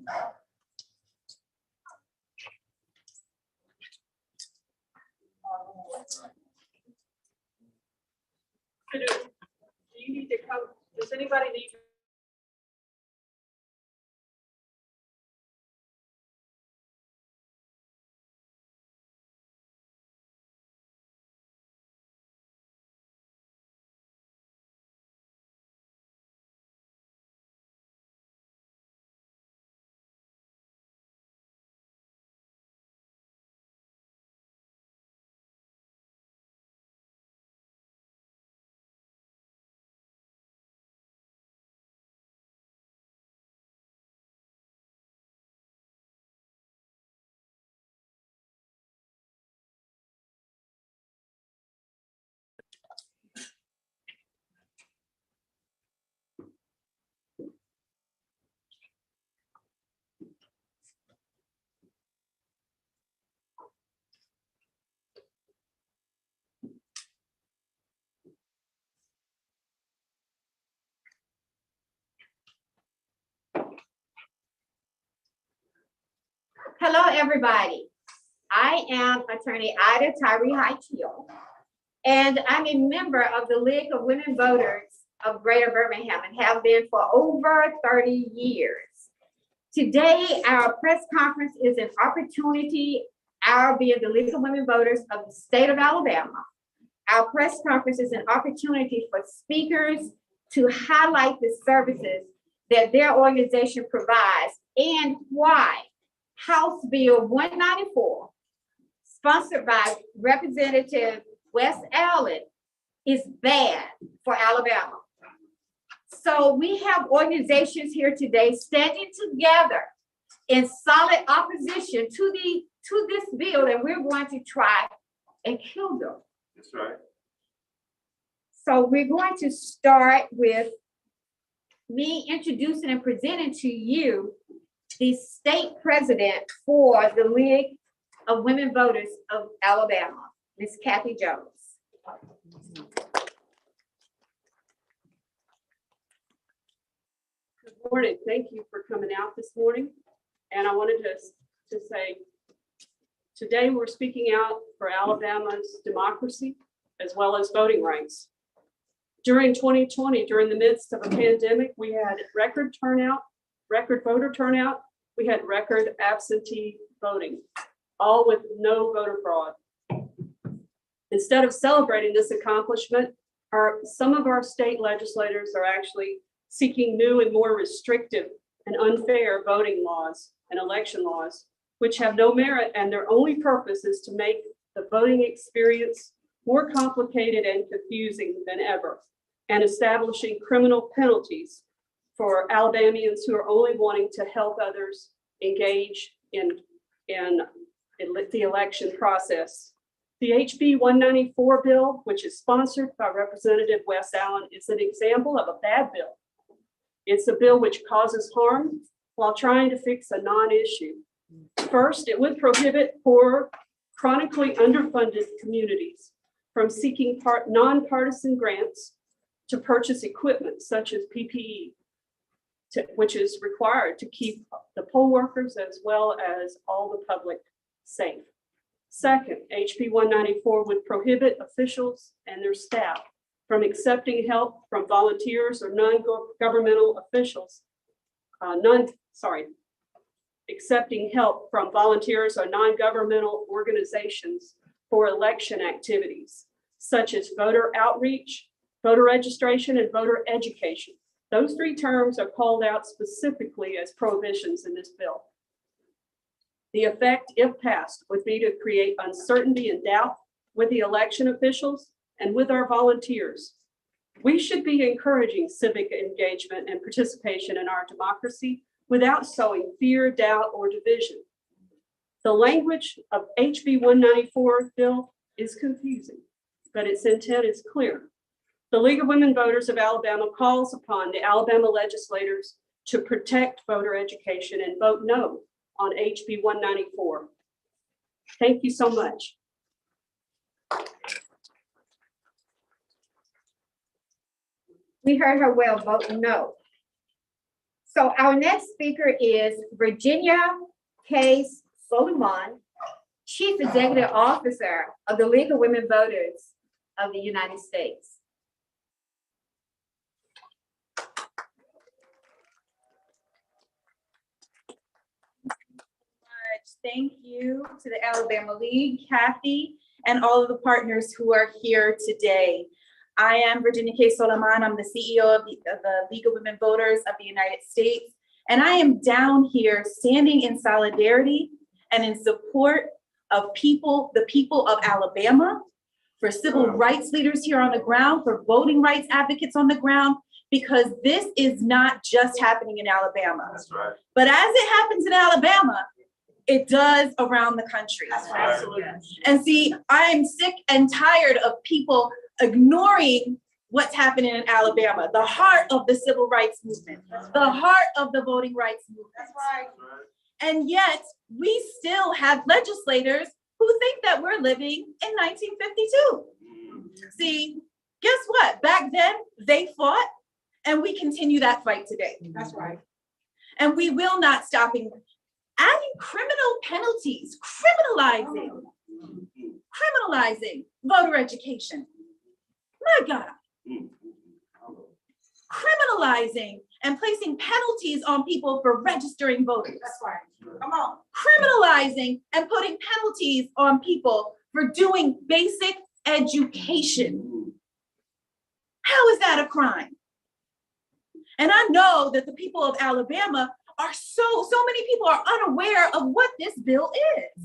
Do you need to come? Does anybody need? Hello, everybody. I am attorney Ida Tyree Highfield, and I'm a member of the League of Women Voters of Greater Birmingham and have been for over 30 years. Today, our press conference is an opportunity, our being the League of Women Voters of the state of Alabama. Our press conference is an opportunity for speakers to highlight the services that their organization provides and why House Bill 194, sponsored by Representative Wes Allen, is bad for Alabama. So we have organizations here today standing together in solid opposition to this bill, and we're going to try and kill them. That's right. So we're going to start with me introducing and presenting to you the state president for the League of Women Voters of Alabama, Ms. Kathy Jones. Good morning. Thank you for coming out this morning. And I wanted to say, today we're speaking out for Alabama's democracy as well as voting rights. During 2020, during the midst of a pandemic, we had record turnout, record voter turnout. We had record absentee voting, all with no voter fraud. Instead of celebrating this accomplishment, some of our state legislators are actually seeking new and more restrictive and unfair voting laws and election laws, which have no merit, and their only purpose is to make the voting experience more complicated and confusing than ever, and establishing criminal penalties for Alabamians who are only wanting to help others engage in the election process. The HB 194 bill, which is sponsored by Representative Wes Allen, is an example of a bad bill. It's a bill which causes harm while trying to fix a non-issue. First, it would prohibit poor, chronically underfunded communities from seeking nonpartisan grants to purchase equipment such as PPE, which is required to keep the poll workers as well as all the public safe. Second, HB 194 would prohibit officials and their staff from accepting help from volunteers or non-governmental officials, accepting help from volunteers or non-governmental organizations for election activities, such as voter outreach, voter registration, and voter education. Those three terms are called out specifically as prohibitions in this bill. The effect, if passed, would be to create uncertainty and doubt with the election officials and with our volunteers. We should be encouraging civic engagement and participation in our democracy without sowing fear, doubt, or division. The language of HB 194 bill is confusing, but its intent is clear. The League of Women Voters of Alabama calls upon the Alabama legislators to protect voter education and vote no on HB 194. Thank you so much. We heard her well, vote no. So our next speaker is Virginia K. Solomon, Chief Executive Officer of the League of Women Voters of the United States. Thank you to the Alabama League, Kathy, and all of the partners who are here today. I am Virginia K. Solomon. I'm the CEO of the League of Women Voters of the United States. And I am down here standing in solidarity and in support of the people of Alabama, for civil rights leaders here on the ground, for voting rights advocates on the ground, because this is not just happening in Alabama. That's right. But as it happens in Alabama, it does around the country. That's right. Absolutely. And see, I'm sick and tired of people ignoring what's happening in Alabama, the heart of the civil rights movement, the heart of the voting rights movement. That's right. And yet we still have legislators who think that we're living in 1952. See, guess what? Back then they fought, and we continue that fight today. That's right. And we will not stop adding criminal penalties, criminalizing voter education. My God. Criminalizing and placing penalties on people for registering voters. That's right. Come on. Criminalizing and putting penalties on people for doing basic education. How is that a crime? And I know that the people of Alabama are so many people are unaware of what this bill is.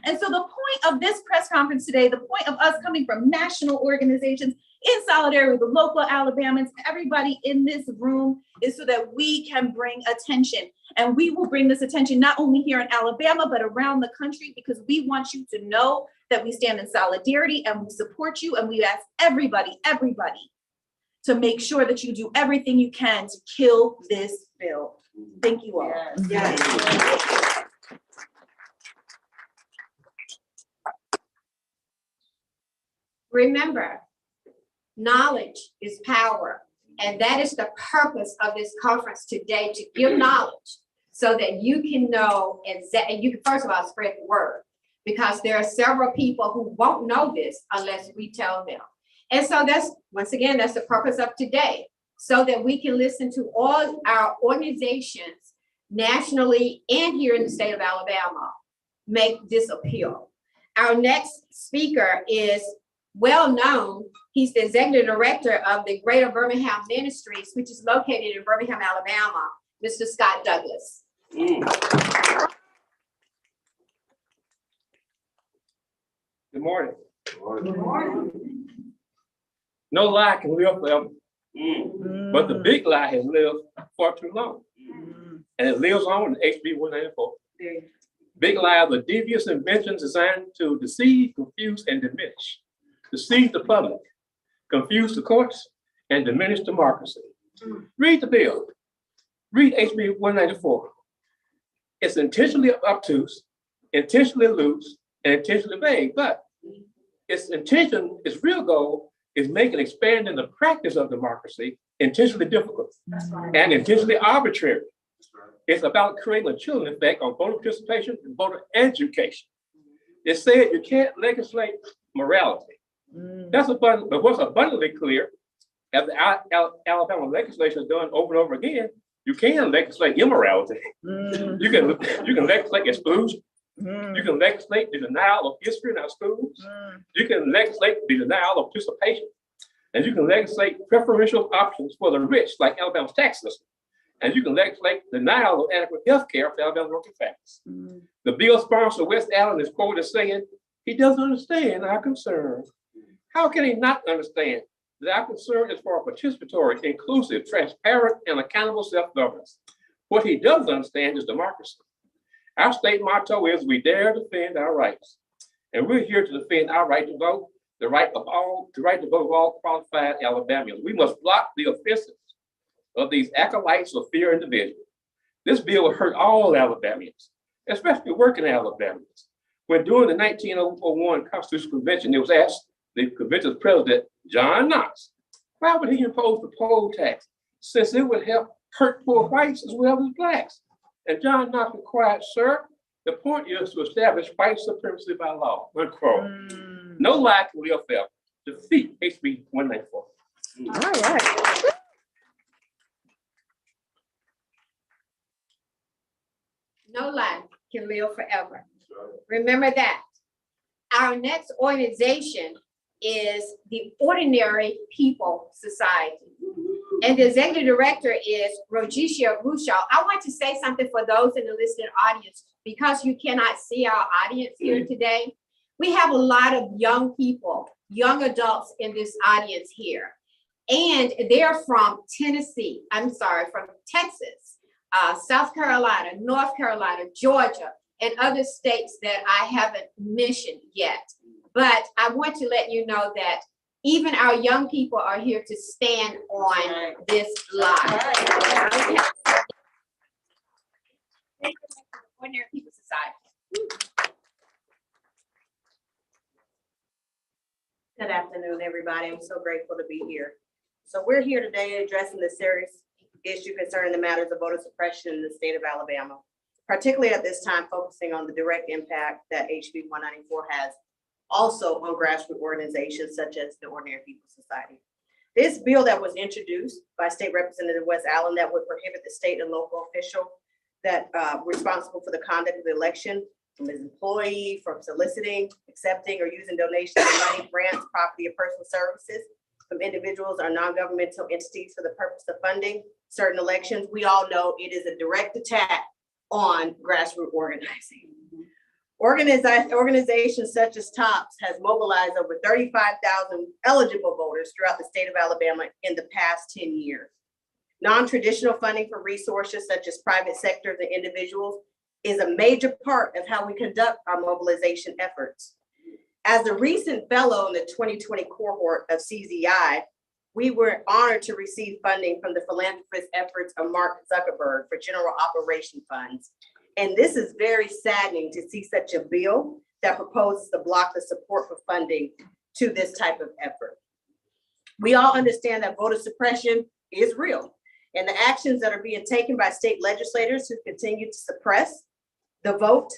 And so the point of this press conference today, the point of us coming from national organizations in solidarity with the local Alabamans, everybody in this room, is so that we can bring attention. And we will bring this attention not only here in Alabama, but around the country, because we want you to know that we stand in solidarity and we support you. And we ask everybody to make sure that you do everything you can to kill this bill. Thank you all. Yes. Remember, knowledge is power. And that is the purpose of this conference today, to give knowledge so that you can know and you can, first of all, spread the word, because there are several people who won't know this unless we tell them. And so that's, once again, that's the purpose of today, so that we can listen to all our organizations nationally and here in the state of Alabama make this appeal. Our next speaker is well known. He's the executive director of the Greater Birmingham Ministries, which is located in Birmingham, Alabama, Mr. Scott Douglas. Good morning. Good morning. No lie can live forever, but the big lie has lived far too long. And it lives on in HB 194. Big lie are the devious inventions designed to deceive, confuse, and diminish. Deceive the public, confuse the courts, and diminish democracy. Read the bill. Read HB 194. It's intentionally obtuse, intentionally loose, and intentionally vague, but its intention, its real goal, is making expanding the practice of democracy intentionally difficult and intentionally arbitrary. It's about creating a chilling effect on voter participation and voter education. It said you can't legislate morality. That's abundant, but what's abundantly clear, as the Alabama legislation has done over and over again, you can legislate immorality. You can legislate exclusion. You can legislate the denial of history in our schools. You can legislate the denial of participation. And you can legislate preferential options for the rich, like Alabama's tax system. And you can legislate denial of adequate health care for Alabama working families. The bill sponsor, West Allen, is quoted as saying, he doesn't understand our concern. How can he not understand that our concern is for a participatory, inclusive, transparent, and accountable self-governance? What he doesn't understand is democracy. Our state motto is, we dare defend our rights. And we're here to defend our right to vote, the right to vote of all qualified Alabamians. We must block the offenses of these acolytes of fear and division. This bill will hurt all Alabamians, especially working Alabamians. When during the 1901 Constitutional Convention, it was asked the convention's president, John Knox, why would he impose the poll tax, since it would help hurt poor whites as well as blacks. And John Knox inquired, sir, the point is to establish white supremacy by law, unquote. No lie can live forever. Defeat HB 194. All right. No lie can live forever. Remember that. Our next organization is the Ordinary People Society. And the executive director is Rojicia Rushaw. I want to say something for those in the listening audience, because you cannot see our audience here today. We have a lot of young people, young adults in this audience here. And they're from from Texas, South Carolina, North Carolina, Georgia, and other states that I haven't mentioned yet. But I want to let you know that even our young people are here to stand on this line. Ordinary People Society. Good afternoon, everybody. I'm so grateful to be here. So we're here today addressing the serious issue concerning the matters of voter suppression in the state of Alabama, particularly at this time focusing on the direct impact that HB 194 has also on grassroots organizations such as the Ordinary People Society. This bill that was introduced by State Representative Wes Allen that would prohibit the state and local official that responsible for the conduct of the election from his employee from soliciting, accepting, or using donations of money, grants, property, or personal services from individuals or non-governmental entities for the purpose of funding certain elections. We all know it is a direct attack on grassroots organizing. Organizations such as TOPS has mobilized over 35,000 eligible voters throughout the state of Alabama in the past 10 years. Non-traditional funding for resources such as private sectors and individuals is a major part of how we conduct our mobilization efforts. As a recent fellow in the 2020 cohort of CZI, we were honored to receive funding from the philanthropist efforts of Mark Zuckerberg for general operation funds. And this is very saddening to see such a bill that proposes to block the support for funding to this type of effort. We all understand that voter suppression is real, and the actions that are being taken by state legislators who continue to suppress the vote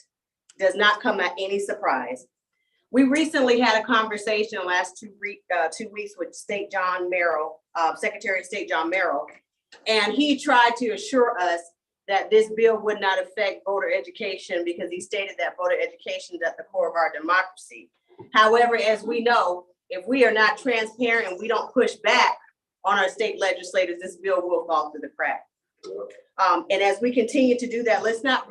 does not come at any surprise. We recently had a conversation last 2 weeks with Secretary of State John Merrill, and he tried to assure us that this bill would not affect voter education because he stated that voter education is at the core of our democracy. However, as we know, if we are not transparent and we don't push back on our state legislators, this bill will fall through the crack. And as we continue to do that, let's not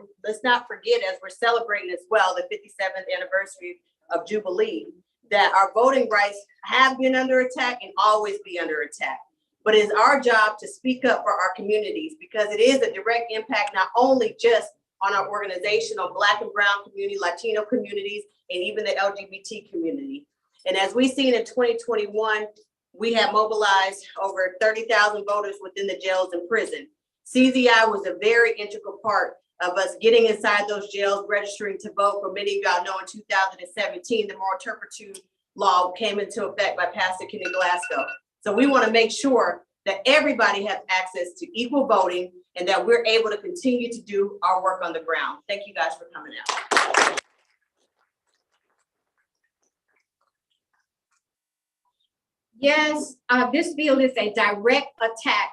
forget, as we're celebrating as well the 57th anniversary of Jubilee, that our voting rights have been under attack and always be under attack. But it's our job to speak up for our communities because it is a direct impact not only just on our organizational Black and Brown community, Latino communities, and even the LGBT community. And as we've seen in 2021, we have mobilized over 30,000 voters within the jails and prison. CZI was a very integral part of us getting inside those jails, registering to vote. For many of y'all know, in 2017, the moral turpitude law came into effect by Pastor Kenny Glasgow. So we want to make sure that everybody has access to equal voting and that we're able to continue to do our work on the ground. Thank you guys for coming out. Yes, this bill is a direct attack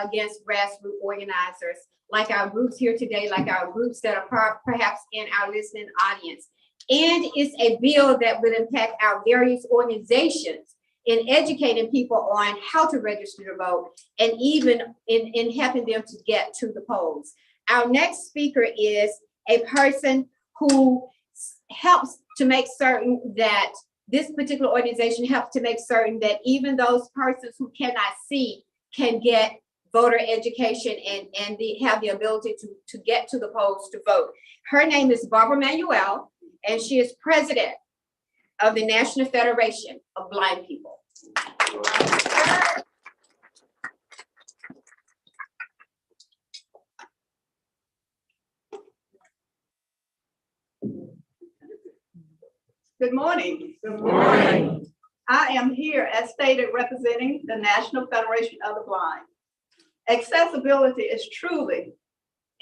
against grassroots organizers, like our groups here today, like our groups that are perhaps in our listening audience. And it's a bill that will impact our various organizations in educating people on how to register to vote and even in helping them to get to the polls. Our next speaker is a person who helps to make certain that this particular organization helps to make certain that even those persons who cannot see can get voter education and have the ability to get to the polls to vote. Her name is Barbara Manuel, and she is president of the National Federation of Blind People. Good morning. Good morning. I am here as stated representing the National Federation of the Blind. Accessibility is truly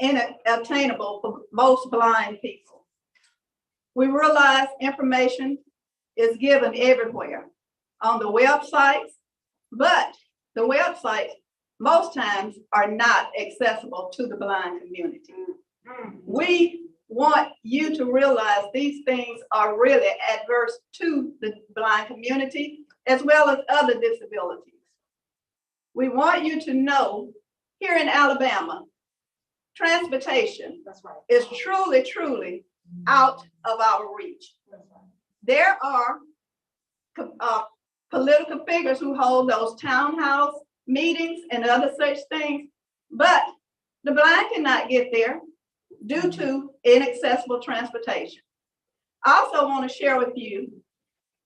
unattainable for most blind people. We realize information is given everywhere on the websites, but the websites most times are not accessible to the blind community. We want you to realize these things are really adverse to the blind community as well as other disabilities. We want you to know here in Alabama, transportation is truly, truly out of our reach. There are political figures who hold those townhouse meetings and other such things, but the blind cannot get there due to inaccessible transportation. I also want to share with you,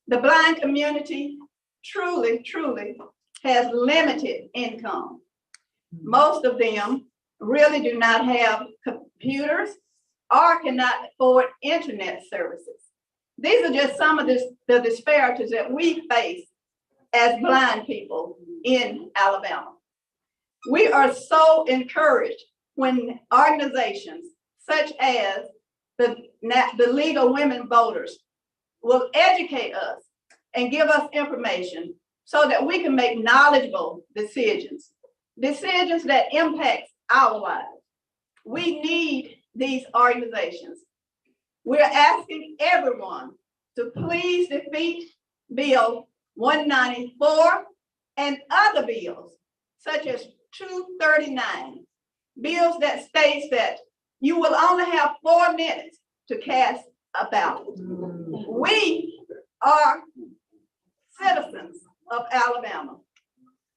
the blind community truly, truly has limited income. Most of them really do not have computers or cannot afford internet services. These are just some of the disparities that we face as blind people in Alabama. We are so encouraged when organizations such as the League of Women Voters will educate us and give us information so that we can make knowledgeable decisions that impact our lives. We need these organizations. We're asking everyone to please defeat Bill 194 and other bills, such as 239, bills that states that you will only have 4 minutes to cast a ballot. We are citizens of Alabama.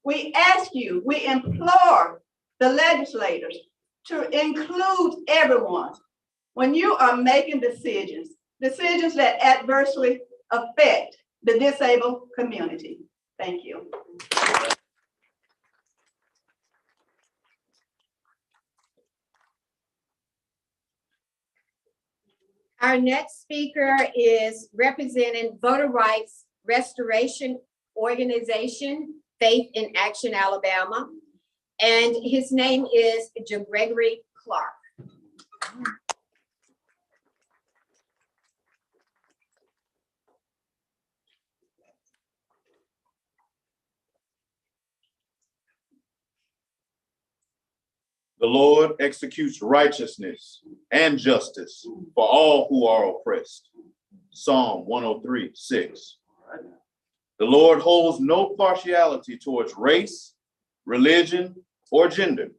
We ask you, we implore the legislators to include everyone when you are making decisions that adversely affect the disabled community. Thank you. Our next speaker is representing Voter Rights Restoration Organization, Faith in Action, Alabama. And his name is Gregory Clark. The Lord executes righteousness and justice for all who are oppressed. Psalm 103:6. The Lord holds no partiality towards race, religion, or gender.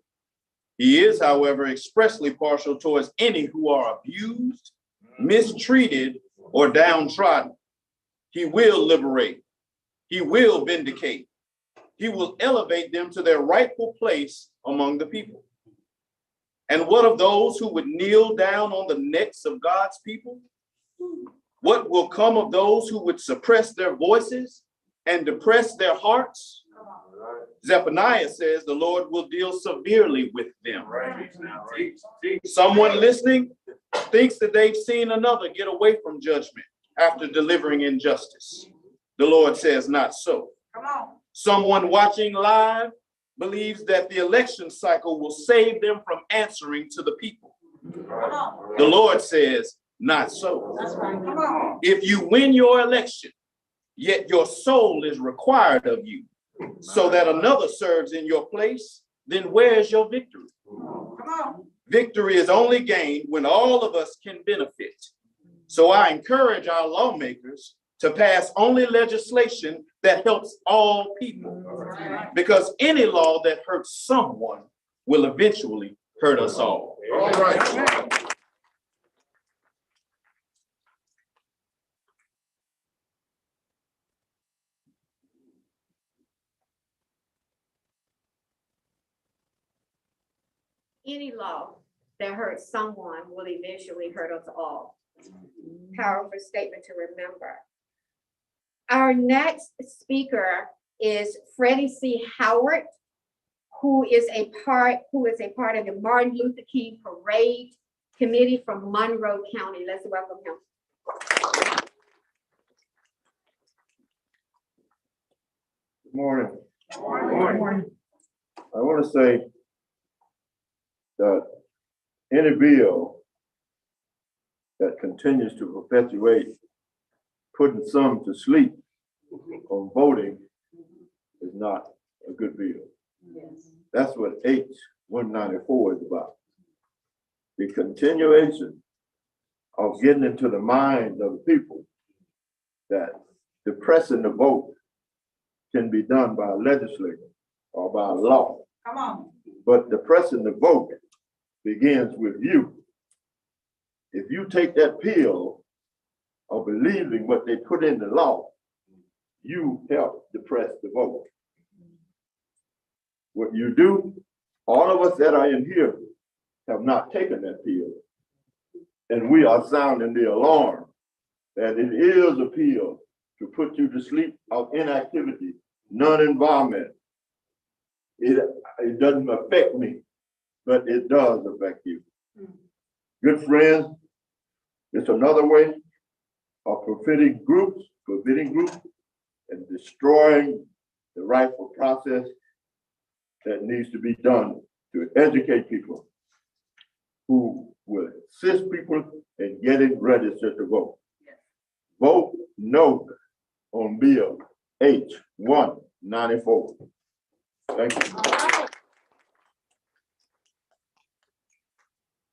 He is, however, expressly partial towards any who are abused, mistreated, or downtrodden. He will liberate. He will vindicate. He will elevate them to their rightful place among the people. And what of those who would kneel down on the necks of God's people? What will come of those who would suppress their voices and depress their hearts? Zephaniah says the Lord will deal severely with them. Someone listening thinks that they've seen another get away from judgment after delivering injustice. The Lord says not so. Someone watching live believes that the election cycle will save them from answering to the people. The Lord says, not so. If you win your election, yet your soul is required of you, so that another serves in your place, then where's your victory? Victory is only gained when all of us can benefit. So I encourage our lawmakers to pass only legislation that helps all people, because any law that hurts someone will eventually hurt us all. All right. Any law that hurts someone will eventually hurt us all. Powerful statement to remember. Our next speaker is Freddie C Howard, who is a part of the Martin Luther King Parade Committee from Monroe County. Let's welcome him. Good morning. Good morning. I want to say that any bill that continues to perpetuate putting some to sleep on voting is not a good bill. That's what H-194 is about. The continuation of getting into the minds of the people that depressing the vote can be done by a legislator or by law. Come on. But depressing the vote begins with you. If you take that pill of believing what they put in the law, you help depress the vote. What you do, all of us that are in here have not taken that pill. And we are sounding the alarm that it is a pill to put you to sleep of inactivity, non-involvement. It doesn't affect me, but it does affect you. Good friends, it's another way of forbidding groups, and destroying the rightful process that needs to be done to educate people who will assist people in getting registered to vote. Vote no on Bill H-194. Thank you.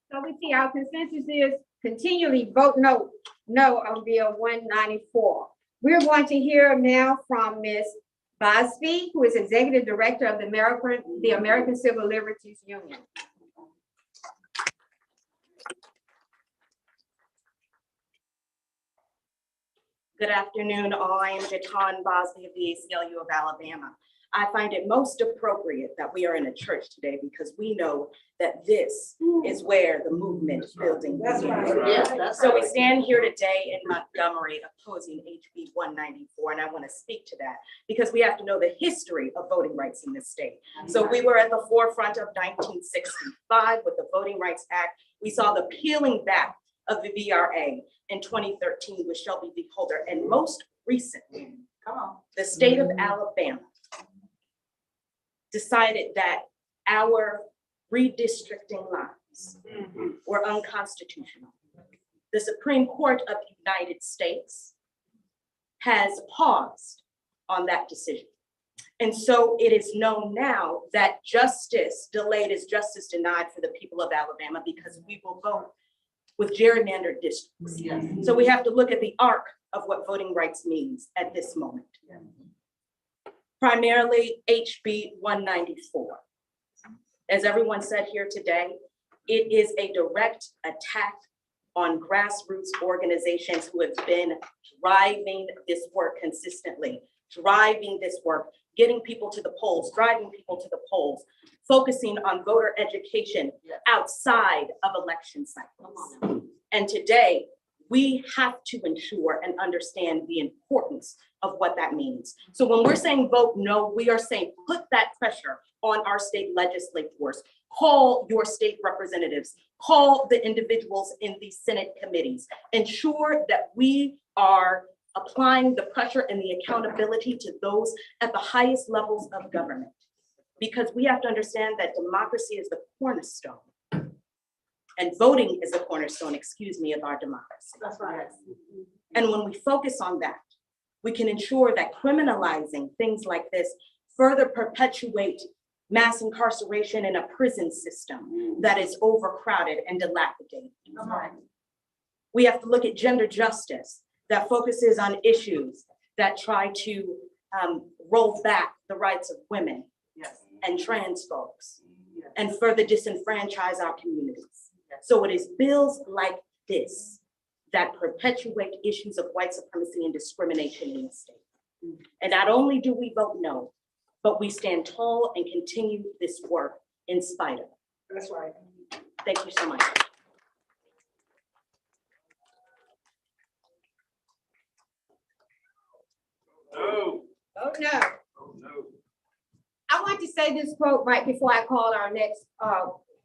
So we see our consensus is continually vote no on Bill 194. We're going to hear now from Ms. Busby, who is Executive Director of the American Civil Liberties Union. Good afternoon, all. I am Jatan Bosby of the ACLU of Alabama. I find it most appropriate that we are in a church today because we know that this is where the movement building begins. So we stand here today in Montgomery opposing HB 194, and I want to speak to that because we have to know the history of voting rights in this state. So we were at the forefront of 1965 with the Voting Rights Act. We saw the peeling back of the VRA in 2013 with Shelby v. Holder, and most recently, the state of Alabama decided that our redistricting lines were unconstitutional. The Supreme Court of the United States has paused on that decision. And so it is known now that justice delayed is justice denied for the people of Alabama because we will vote with gerrymandered districts. So we have to look at the arc of what voting rights means at this moment. Primarily HB 194. As everyone said here today, it is a direct attack on grassroots organizations who have been driving this work consistently, driving this work, getting people to the polls, driving people to the polls, focusing on voter education outside of election cycles. And today, we have to ensure and understand the importance of what that means. So when we're saying vote no, we are saying put that pressure on our state legislators, call your state representatives, call the individuals in these Senate committees, ensure that we are applying the pressure and the accountability to those at the highest levels of government. Because we have to understand that democracy is the cornerstone. And voting is the cornerstone, of our democracy. That's right. And when we focus on that, we can ensure that criminalizing things like this further perpetuate mass incarceration in a prison system that is overcrowded and dilapidated. We have to look at gender justice that focuses on issues that try to roll back the rights of women and trans folks and further disenfranchise our communities. So it is bills like this that perpetuate issues of white supremacy and discrimination in the state. And not only do we vote no, but we stand tall and continue this work in spite of it. That's right. Thank you so much. No. Vote no. Oh, no. I want to say this quote right before I call our next,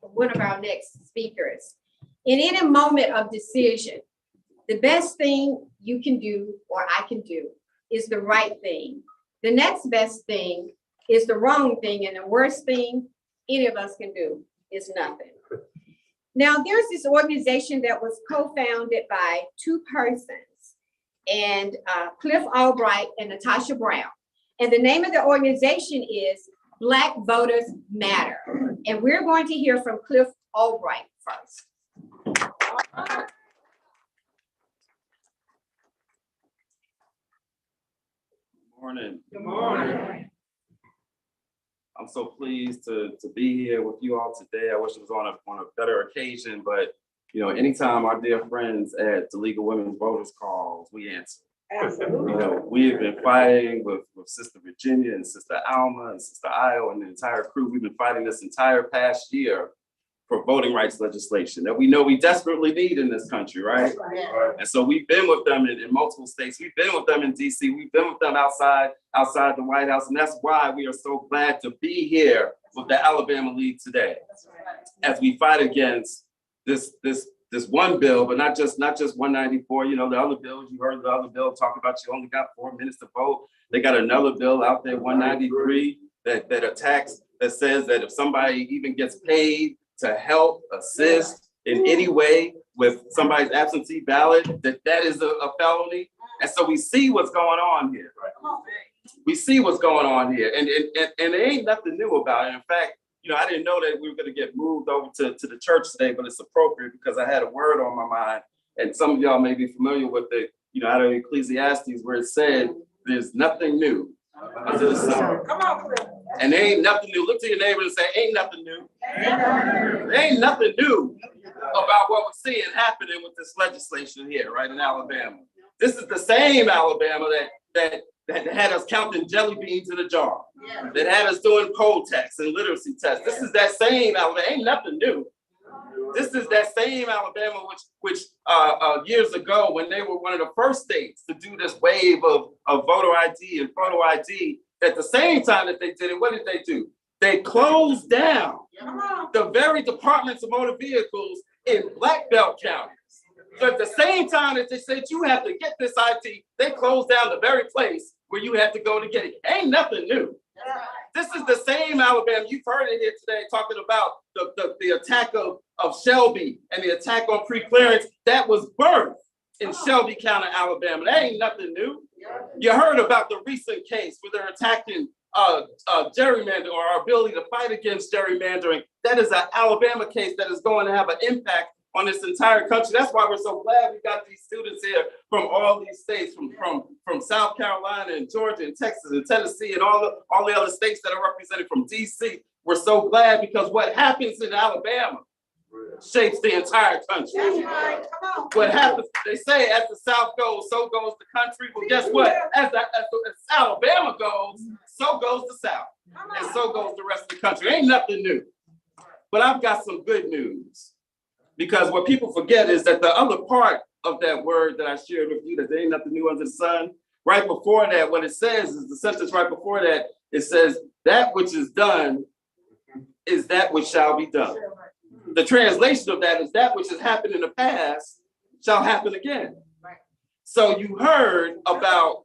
one of our next speakers. In any moment of decision, the best thing you can do, or I can do, is the right thing. The next best thing is the wrong thing, and the worst thing any of us can do is nothing. Now, there's this organization that was co-founded by two persons, and Cliff Albright and Natasha Brown. And the name of the organization is Black Voters Matter. And we're going to hear from Cliff Albright first. Morning. Good morning. I'm so pleased to be here with you all today. I wish it was on a better occasion, but you know, anytime our dear friends at the League of Women Voters calls, we answer. Absolutely. You know, we have been fighting with Sister Virginia and Sister Alma and Sister Io and the entire crew. We've been fighting this entire past year for voting rights legislation that we know we desperately need in this country, right? And so we've been with them in multiple states. We've been with them in DC. We've been with them outside the White House. And that's why we are so glad to be here with the Alabama League today as we fight against this one bill, but not just 194. You know, the other bills, you heard the other bill talk about you only got 4 minutes to vote. They got another bill out there, 193, that attacks, that says that if somebody even gets paid to help assist in any way with somebody's absentee ballot, that is a felony. And so we see what's going on here. We see what's going on here, and there ain't nothing new about it. In fact, you know, I didn't know that we were going to get moved over to the church today, but it's appropriate because I had a word on my mind, and some of y'all may be familiar with it, you know, out of Ecclesiastes, where it said, "There's nothing new under the sun." Come on, and there ain't nothing new. Look to your neighbor and say, "Ain't nothing new." There ain't nothing new about what we're seeing happening with this legislation here, right, in Alabama. This is the same Alabama that had us counting jelly beans in a jar, that had us doing poll tests and literacy tests. This is that same Alabama. Ain't nothing new. This is that same Alabama which years ago, when they were one of the first states to do this wave of voter ID and photo ID, at the same time that they did it, what did they do? They closed down the very departments of motor vehicles in Black Belt counties. So at the same time that they said you have to get this ID, they closed down the very place where you had to go to get it. Ain't nothing new. This is the same Alabama. You've heard it here today talking about the attack of Shelby and the attack on pre-clearance that was birthed in Shelby County, Alabama. That ain't nothing new. You heard about the recent case where they're attacking gerrymandering, or our ability to fight against gerrymandering. That is an Alabama case that is going to have an impact on this entire country. That's why we're so glad we got these students here from all these states, from South Carolina and Georgia and Texas and Tennessee and all the other states that are represented from DC. We're so glad because what happens in Alabama shapes the entire country. What happens, they say, as the South goes, so goes the country. Well, guess what? As Alabama goes, so goes the South. And so goes the rest of the country. Ain't nothing new. But I've got some good news. Because what people forget is that the other part of that word that I shared with you, that there ain't nothing new under the sun, right before that, what it says is the sentence right before that, it says, that which is done is that which shall be done. The translation of that is that which has happened in the past shall happen again. So you heard about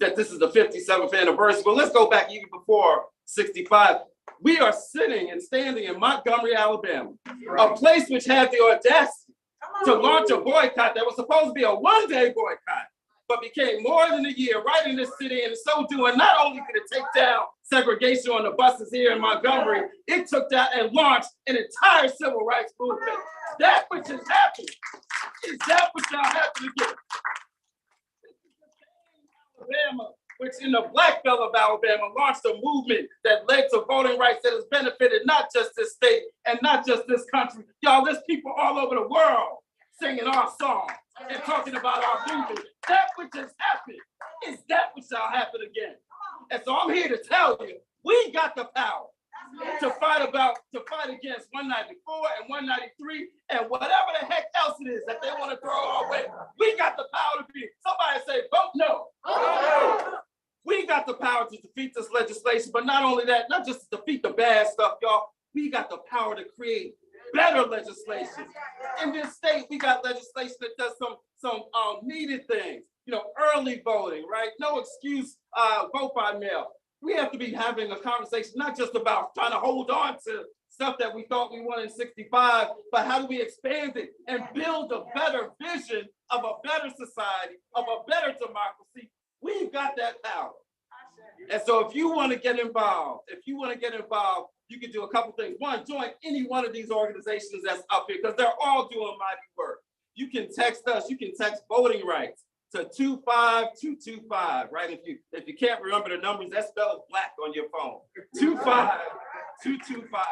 that this is the 57th anniversary. Well, let's go back even before 65. We are sitting and standing in Montgomery, Alabama, a place which had the audacity to launch a boycott that was supposed to be a one-day boycott, but became more than a year right in this city. And in so doing, not only did it take down segregation on the buses here in Montgomery, it took down and launched an entire civil rights movement. That which has happened is that which shall happen again. Alabama, which in the Black Belt of Alabama launched a movement that led to voting rights that has benefited not just this state and not just this country. Y'all, there's people all over the world singing our songs and talking about our movement. That which has happened is that which shall happen again. And so I'm here to tell you, we got the power to fight against 194 and 193 and whatever the heck else it is that they want to throw our way. We got the power to be. Somebody say, vote no. We got the power to defeat this legislation, but not only that, not just to defeat the bad stuff, y'all. We got the power to create better legislation. In this state, we got legislation that does some needed things. You know, early voting, right? No excuse, vote by mail. we have to be having a conversation, not just about trying to hold on to stuff that we thought we wanted in 65, but how do we expand it and build a better vision of a better society, of a better democracy? We've got that power. And so if you want to get involved, you can do a couple things. One, join any one of these organizations that's up here, because they're all doing mighty work. You can text us, you can text voting rights to 25225, right? If you can't remember the numbers, that spells black on your phone. 25225,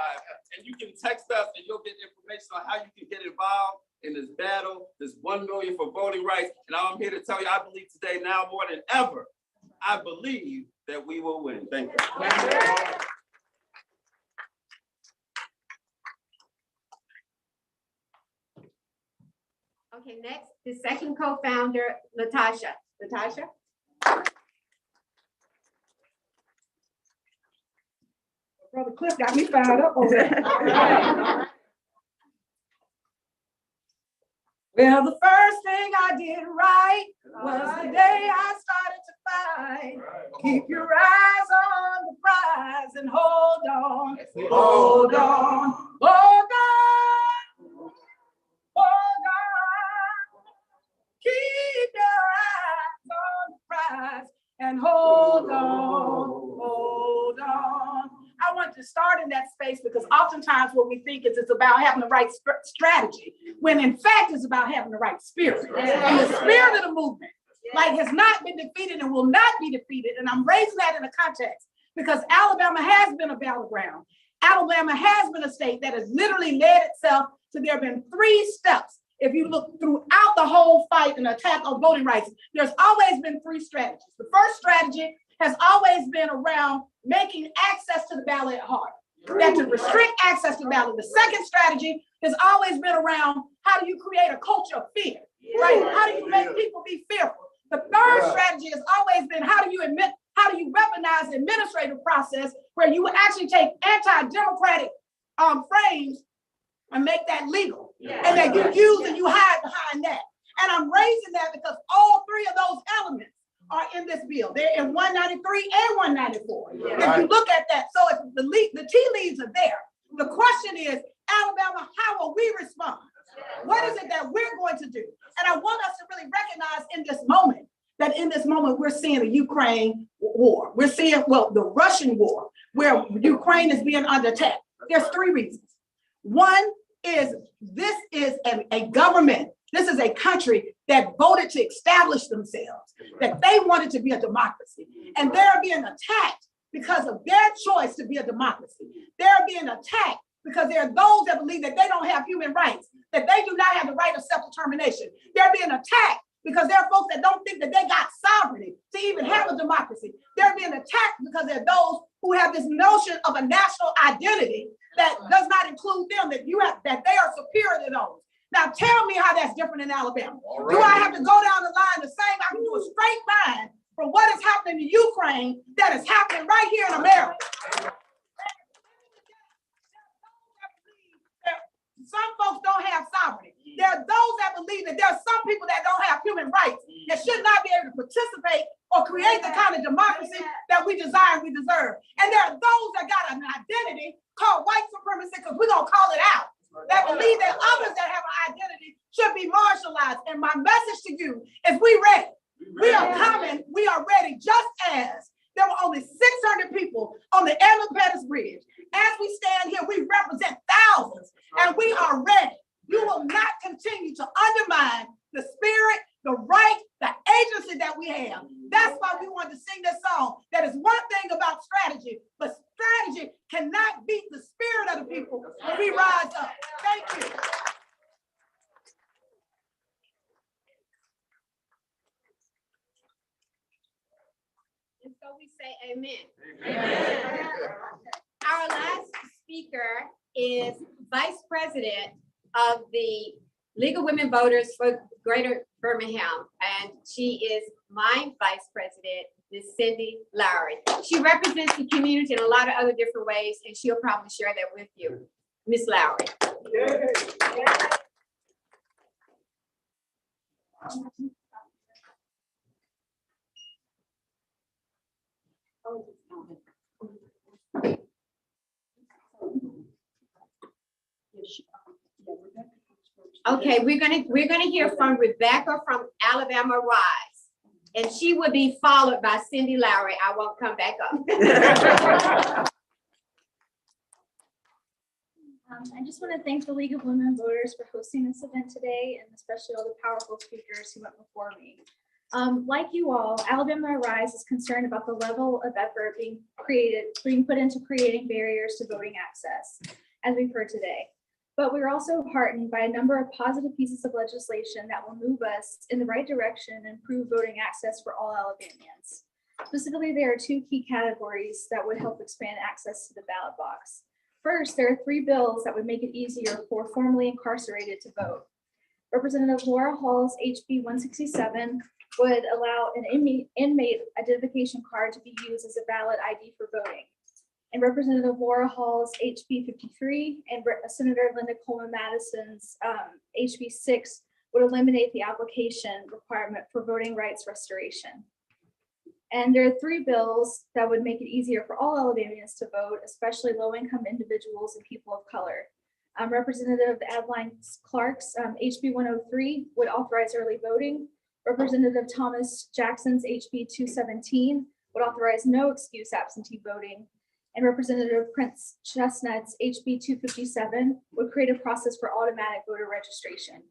and you can text us and you'll get information on how you can get involved in this battle, this 1 million for voting rights. And I'm here to tell you, I believe today now more than ever, I believe that we will win. Thank you. Okay, next, the second co-founder, Latasha. Latasha? Brother Cliff got me fired up over there. Well, the first thing I did right was the day I started to fight. Keep your eyes on the prize and hold on, hold on, hold on, hold on. Keep your eyes on the prize and hold on, hold on. I want to start in that space because oftentimes what we think is it's about having the right strategy, when in fact it's about having the right spirit. And the spirit of the movement, like, has not been defeated and will not be defeated. And I'm raising that in a context because Alabama has been a battleground. Alabama has been a state that has literally led itself to there have been 3 steps. If you look throughout the whole fight and attack on voting rights, there's always been 3 strategies. The first strategy has always been around making access to the ballot harder, that to restrict access to the ballot. The second strategy has always been around how do you create a culture of fear, right? How do you make people be fearful? The third strategy has always been how do you weaponize the administrative process where you actually take anti-democratic frames and make that legal, and that you use and you hide behind that. And I'm raising that because all 3 of those elements are in this bill. They're in 193 and 194. If you look at that, so if the tea leaves are there. The question is, Alabama, how will we respond? What is it that we're going to do? And I want us to really recognize in this moment that in this moment we're seeing a Ukraine war. We're seeing, well, the Russian war, where Ukraine is being under attack. There's 3 reasons. One is this is a government. This is a country that voted to establish themselves, that they wanted to be a democracy. And they're being attacked because of their choice to be a democracy. They're being attacked because there are those that believe that they don't have human rights, that they do not have the right of self-determination. They're being attacked because there are folks that don't think that they got sovereignty to even have a democracy. They're being attacked because there are those who have this notion of a national identity that does not include them, that they are superior to those. Now tell me how that's different in Alabama. Right. Do I have to go down the line the same? I can do a straight line from what is happening in Ukraine that is happening right here in America. Some folks don't have sovereignty. There are those that believe that there are some people that don't have human rights that should not be able to participate or create the kind of democracy that we desire and we deserve. And there are those that got an identity called white supremacy, because we're going to call it out, that believe that others that have an identity should be marginalized. And my message to you is we ready. We are coming. We are ready, just as there were only 600 people on the Pettus Bridge. As we stand here, we represent thousands, and we are ready. You will not continue to undermine the spirit, the right, the agency that we have. That's why we wanted to sing this song. That is one thing about strategy, but strategy cannot beat the spirit of the people when we rise up. Thank you. And so we say amen. Amen. Our last speaker is Vice President of the League of Women Voters for Greater Birmingham, and she is my Vice President, Ms. Cindy Lowry. She represents the community in a lot of other different ways, and she'll probably share that with you. Ms. Lowry. Okay, we're gonna hear from Rebecca from Alabama Rise. And she will be followed by Cindy Lowry. I won't come back up. I just want to thank the League of Women Voters for hosting this event today, and especially all the powerful speakers who went before me. Like you all, Alabama Rise is concerned about the level of effort being put into creating barriers to voting access, as we've heard today. But we're also heartened by a number of positive pieces of legislation that will move us in the right direction and improve voting access for all Alabamians. Specifically, there are two key categories that would help expand access to the ballot box. First, there are 3 bills that would make it easier for formerly incarcerated to vote. Representative Laura Hall's HB 167 would allow an inmate identification card to be used as a valid ID for voting. And Representative Laura Hall's HB 53 and Senator Linda Coleman Madison's HB 6 would eliminate the application requirement for voting rights restoration. And there are 3 bills that would make it easier for all Alabamians to vote, especially low-income individuals and people of color. Representative Adeline Clark's HB 103 would authorize early voting. Representative Thomas Jackson's HB 217 would authorize no excuse absentee voting. And Representative Prince Chestnut's HB 257 would create a process for automatic voter registration.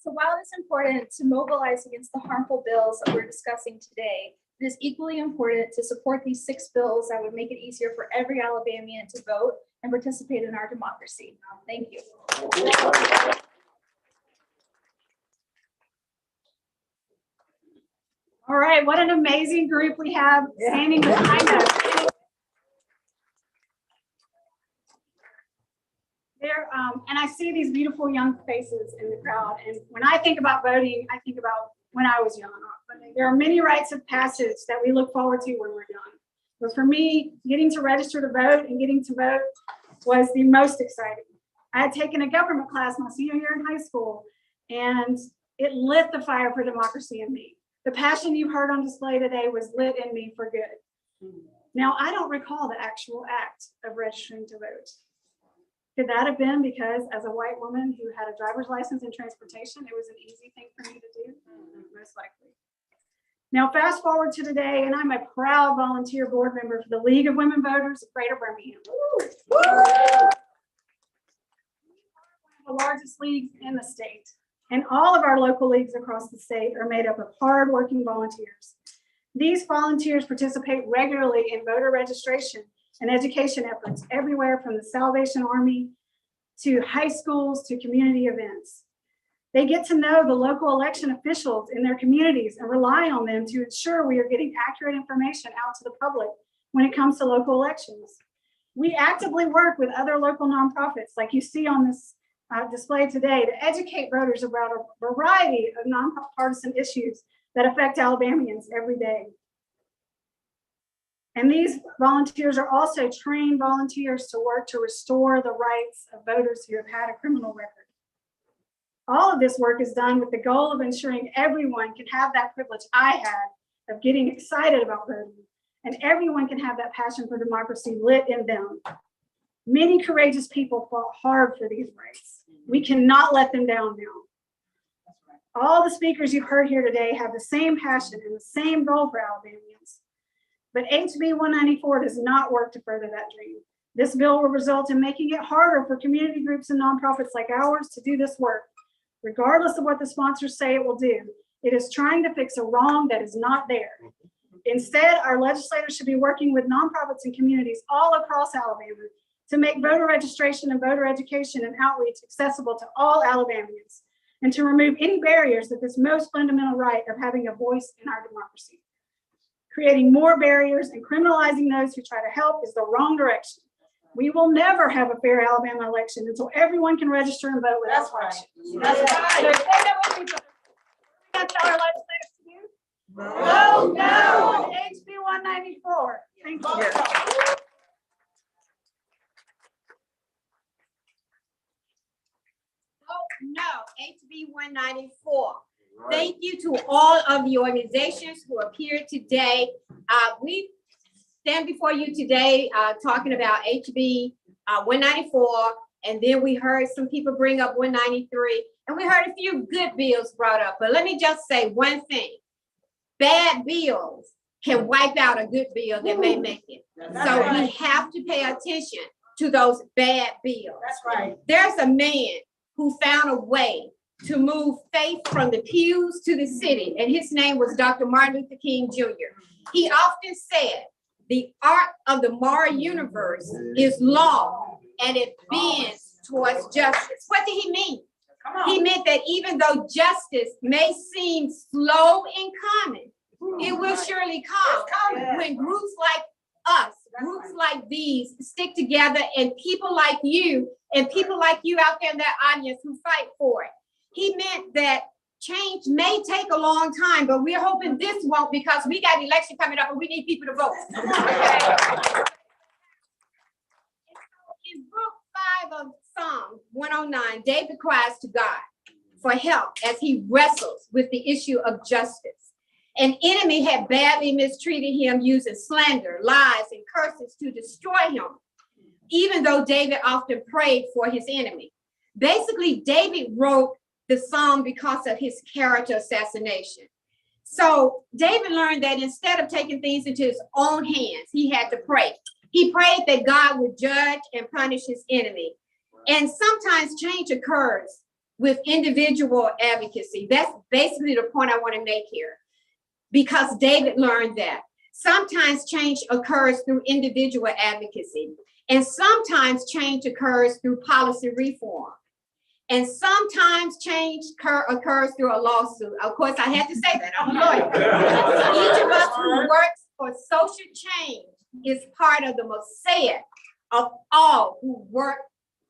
So while it's important to mobilize against the harmful bills that we're discussing today, it is equally important to support these 6 bills that would make it easier for every Alabamian to vote and participate in our democracy. Thank you. All right, what an amazing group we have standing behind us. There, and I see these beautiful young faces in the crowd. And when I think about voting, I think about when I was young. There are many rites of passage that we look forward to when we're young. But for me, getting to register to vote and getting to vote was the most exciting. I had taken a government class my senior year in high school, and it lit the fire for democracy in me. The passion you heard on display today was lit in me for good. Now, I don't recall the actual act of registering to vote. Could that have been because as a white woman who had a driver's license and transportation, it was an easy thing for me to do? Most likely. Now, fast forward to today, and I'm a proud volunteer board member for the League of Women Voters of Greater Birmingham. One of the largest leagues in the state. And all of our local leagues across the state are made up of hardworking volunteers. These volunteers participate regularly in voter registration and education efforts everywhere from the Salvation Army to high schools to community events. They get to know the local election officials in their communities and rely on them to ensure we are getting accurate information out to the public when it comes to local elections. We actively work with other local nonprofits like you see on this display today to educate voters about a variety of nonpartisan issues that affect Alabamians every day. And these volunteers are also trained volunteers to work to restore the rights of voters who have had a criminal record. All of this work is done with the goal of ensuring everyone can have that privilege I had of getting excited about voting, and everyone can have that passion for democracy lit in them. Many courageous people fought hard for these rights. We cannot let them down now. All the speakers you've heard here today have the same passion and the same goal for Alabamians. But HB 194 does not work to further that dream. This bill will result in making it harder for community groups and nonprofits like ours to do this work. Regardless of what the sponsors say it will do, it is trying to fix a wrong that is not there. Instead, our legislators should be working with nonprofits and communities all across Alabama to make voter registration and voter education and outreach accessible to all Alabamians, and to remove any barriers to this most fundamental right of having a voice in our democracy. Creating more barriers and criminalizing those who try to help is the wrong direction. We will never have a fair Alabama election until everyone can register and vote without question. That's right. So say that with me. We're going to tell our legislators to do? Vote no on HB 194. Thank you. No, HB 194. Right. Thank you to all of the organizations who appeared today. stand before you today, talking about HB 194, and then we heard some people bring up 193, and we heard a few good bills brought up. But let me just say one thing. Bad bills can wipe out a good bill that may make it. So we have to pay attention to those bad bills. That's right. There's a man who found a way to move faith from the pews to the city, and his name was Dr. Martin Luther King Jr. He often said, the arc of the moral universe is law, and it bends towards justice. What did he mean? He meant that even though justice may seem slow in coming, it will surely come when groups like us, groups like these stick together, and people like you out there in that audience who fight for it. He meant that change may take a long time, but we're hoping this won't, because we got an election coming up and we need people to vote. Okay? In book 5 of Psalm 109, David cries to God for help as he wrestles with the issue of justice. An enemy had badly mistreated him, using slander, lies, and curses to destroy him, even though David often prayed for his enemy. Basically, David wrote the psalm because of his character assassination. So David learned that instead of taking things into his own hands, he had to pray. He prayed that God would judge and punish his enemy. And sometimes change occurs with individual advocacy. That's basically the point I want to make here, because David learned that sometimes change occurs through individual advocacy, and sometimes change occurs through policy reform. And sometimes change occurs through a lawsuit. Of course, I had to say that. I'm a lawyer. Each of us who works for social change is part of the mosaic of all who work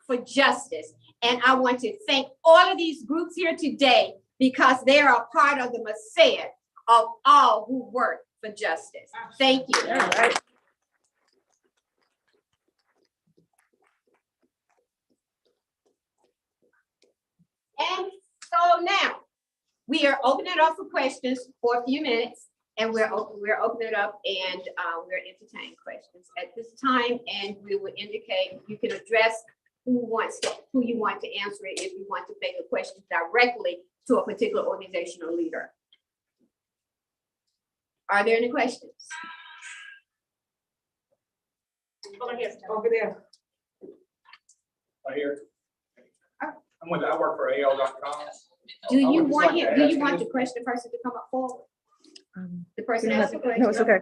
for justice. And I want to thank all of these groups here today, because they are a part of the mosaic of all who work for justice. Thank you. All right. And so now we are opening it up for questions for a few minutes, and we're opening it up, and we're entertaining questions at this time, and we will indicate you can address who you want to answer it if you want to make a question directly to a particular organizational leader. Are there any questions? Over there. Right here. I work for AL.com. Do you want the question person to come up forward? The person asking the question? No, it's okay.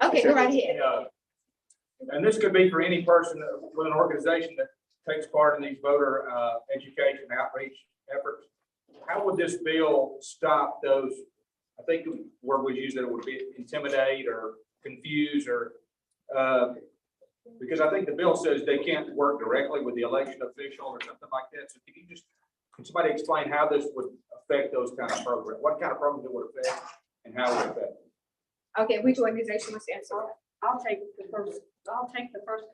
Okay, go right ahead. And this could be for any person with an organization that takes part in these voter education outreach efforts. How would this bill stop those? I think the word we use that it would be intimidate or confuse, or because I think the bill says they can't work directly with the election official or something like that. So can somebody explain how this would affect those kind of programs? What kind of programs it would affect and how it would affect? Okay, which organization wants to answer? I'll take the first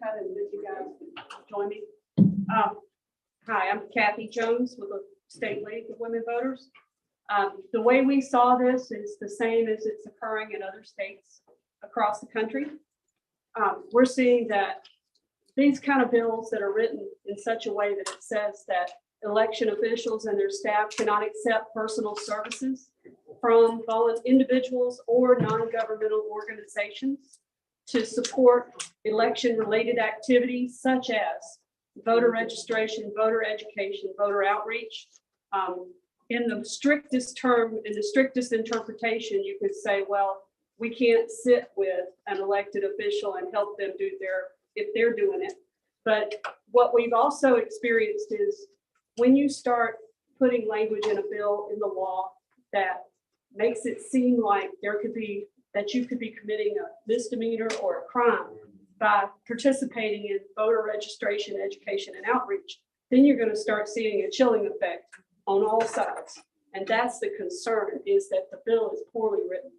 cut, and then you guys can join me. Hi, I'm Kathy Jones with the State League of Women Voters. The way we saw this is the same as it's occurring in other states across the country. We're seeing that these kind of bills that are written in such a way that it says that election officials and their staff cannot accept personal services from individuals or non-governmental organizations to support election-related activities such as voter registration, voter education, voter outreach. In the strictest interpretation, you could say, well, we can't sit with an elected official and help them do if they're doing it. But what we've also experienced is when you start putting language in a bill, in the law, that makes it seem like you could be committing a misdemeanor or a crime by participating in voter registration, education, and outreach, then you're going to start seeing a chilling effect on all sides. And that's the concern, is that the bill is poorly written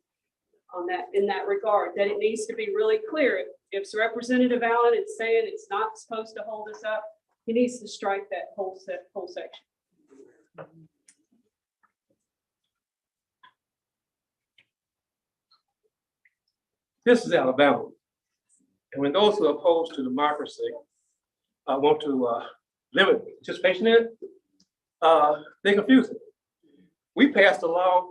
in that regard, that it needs to be really clear. If Representative Allen is saying it's not supposed to hold us up, he needs to strike that whole section. This is Alabama. And when those who are opposed to democracy want to limit participation in it, they confuse it. We passed a law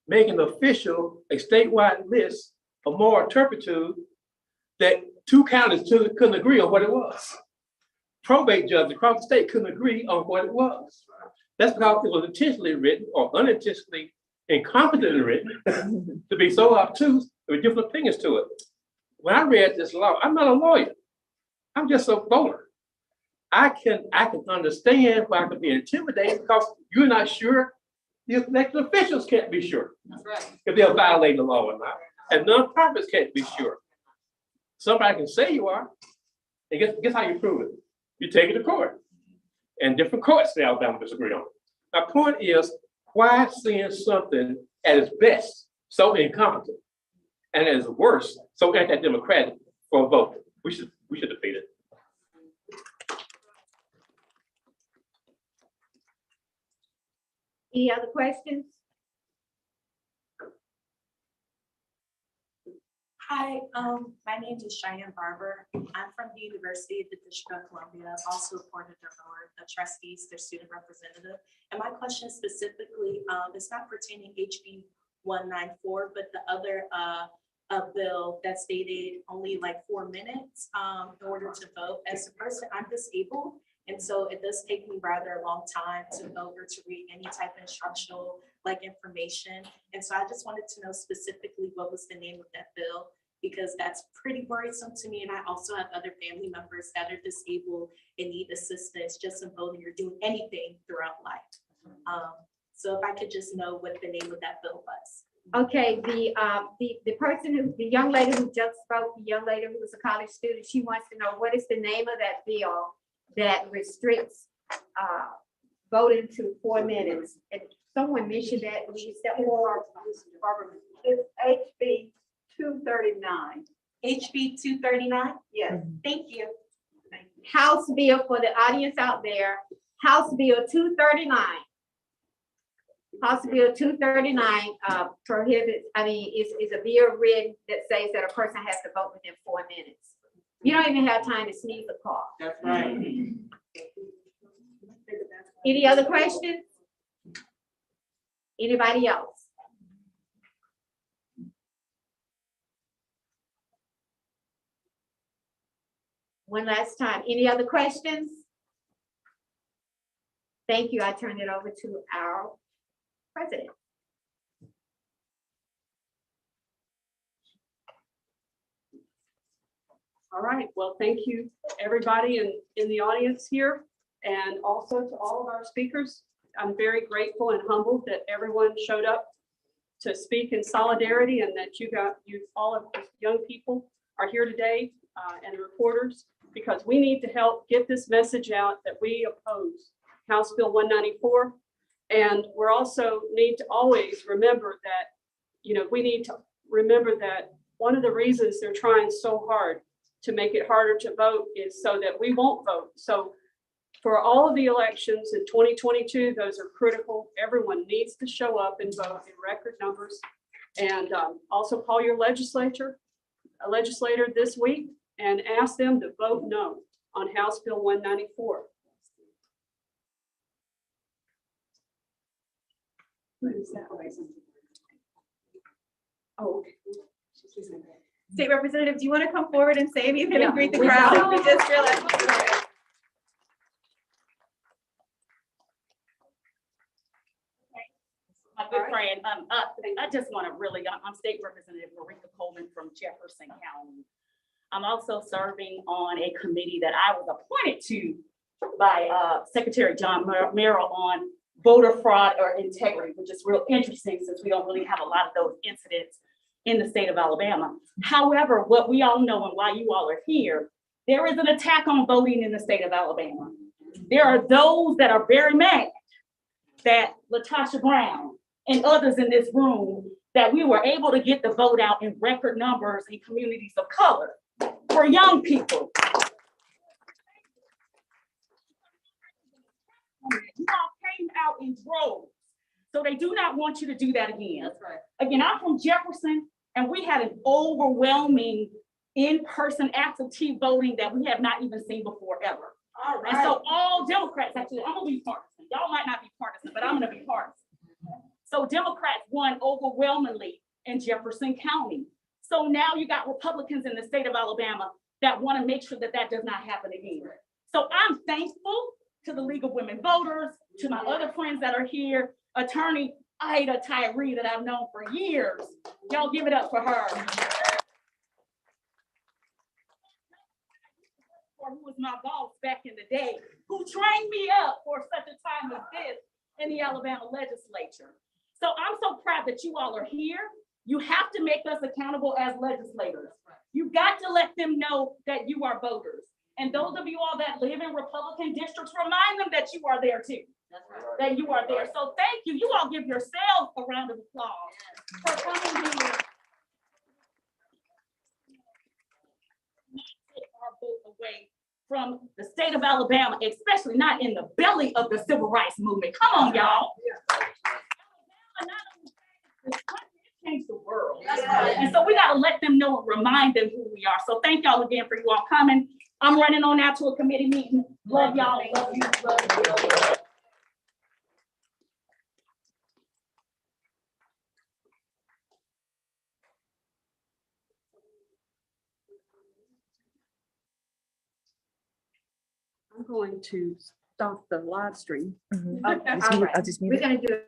making official a statewide list of moral turpitude that 2 counties couldn't agree on what it was. Probate judges across the state couldn't agree on what it was. That's because it was intentionally written or unintentionally incompetently written to be so obtuse with different opinions to it. When I read this law, I'm not a lawyer. I'm just a voter. I can understand why I could be intimidated because you're not sure. The elected officials can't be sure. That's right. If they'll violate the law or not. And nonprofits can't be sure. Somebody can say you are, and guess how you prove it? You take it to court. And different courts in Alabama disagree on it. My point is, why seeing something at its best so incompetent and at its worst so anti-democratic for a vote? We should defeat it. Any other questions? Hi, my name is Cheyenne Barber. I'm from the University of the District of Columbia. I've also appointed their board of trustees, their student representative. And my question specifically is not pertaining HB 194, but the other bill that stated only like 4 minutes in order to vote. As a person, I'm disabled. And so it does take me rather a long time to vote or to read any type of instructional like information. And so I just wanted to know specifically what was the name of that bill, because that's pretty worrisome to me. And I also have other family members that are disabled and need assistance just in voting or doing anything throughout life. So if I could just know what the name of that bill was. Okay, the young lady who just spoke, the young lady who was a college student, she wants to know what is the name of that bill that restricts voting to 4 minutes. And someone mentioned that. It's HB 239. HB 239? Yes. Thank you. House Bill, for the audience out there, House Bill 239. House Bill 239 prohibits, is a bill written that says that a person has to vote within 4 minutes. You don't even have time to sneeze or cough. That's right. Any other questions? Anybody else? One last time. Any other questions? Thank you. I turn it over to our president. All right, well, thank you, everybody in the audience here, and also to all of our speakers. I'm very grateful and humbled that everyone showed up to speak in solidarity, and that all of the young people are here today, and the reporters, because we need to help get this message out that we oppose House Bill 194. And we're also need to always remember that, we need to remember that one of the reasons they're trying so hard to make it harder to vote is so that we won't vote. So for all of the elections in 2022, those are critical. Everyone needs to show up and vote in record numbers. And also call your legislator this week and ask them to vote no on House Bill 194. What is that? Oh, okay. State Representative, do you want to come forward and say anything and greet the we crowd? will. We just realized. My good friend, I just want to I'm State Representative Marika Coleman from Jefferson County. I'm also serving on a committee that I was appointed to by Secretary John Merrill on voter fraud or integrity, which is real interesting since we don't really have a lot of those incidents in the state of Alabama. However, what we all know and why you all are here, there is an attack on voting in the state of Alabama. There are those that are very mad that LaTosha Brown and others in this room, that we were able to get the vote out in record numbers in communities of color for young people. You all came out in droves. So they do not want you to do that again. That's right. Again, I'm from Jefferson, and we had an overwhelming in-person absentee voting that we have not even seen before ever. All And so all Democrats, actually, I'm gonna be partisan. Y'all might not be partisan, but I'm gonna be partisan. So Democrats won overwhelmingly in Jefferson County. So now you got Republicans in the state of Alabama that want to make sure that that does not happen again. So I'm thankful to the League of Women Voters, to my other friends that are here, Attorney Ida Tyree that I've known for years. Y'all give it up for her. Who was my boss back in the day, who trained me up for such a time as this in the Alabama legislature. So I'm so proud that you all are here. You have to make us accountable as legislators. You've got to let them know that you are voters. And those of you all that live in Republican districts, remind them that you are there too. That you are there. So thank you. You all give yourselves a round of applause for coming here. Not take our vote away from the state of Alabama, especially not in the belly of the civil rights movement. Come on, y'all. Change the world. And so we got to let them know and remind them who we are. So thank y'all again for you all coming. I'm running on out to a committee meeting. Love y'all. Love you. Love you. I'm going to stop the live stream. All right. We're gonna do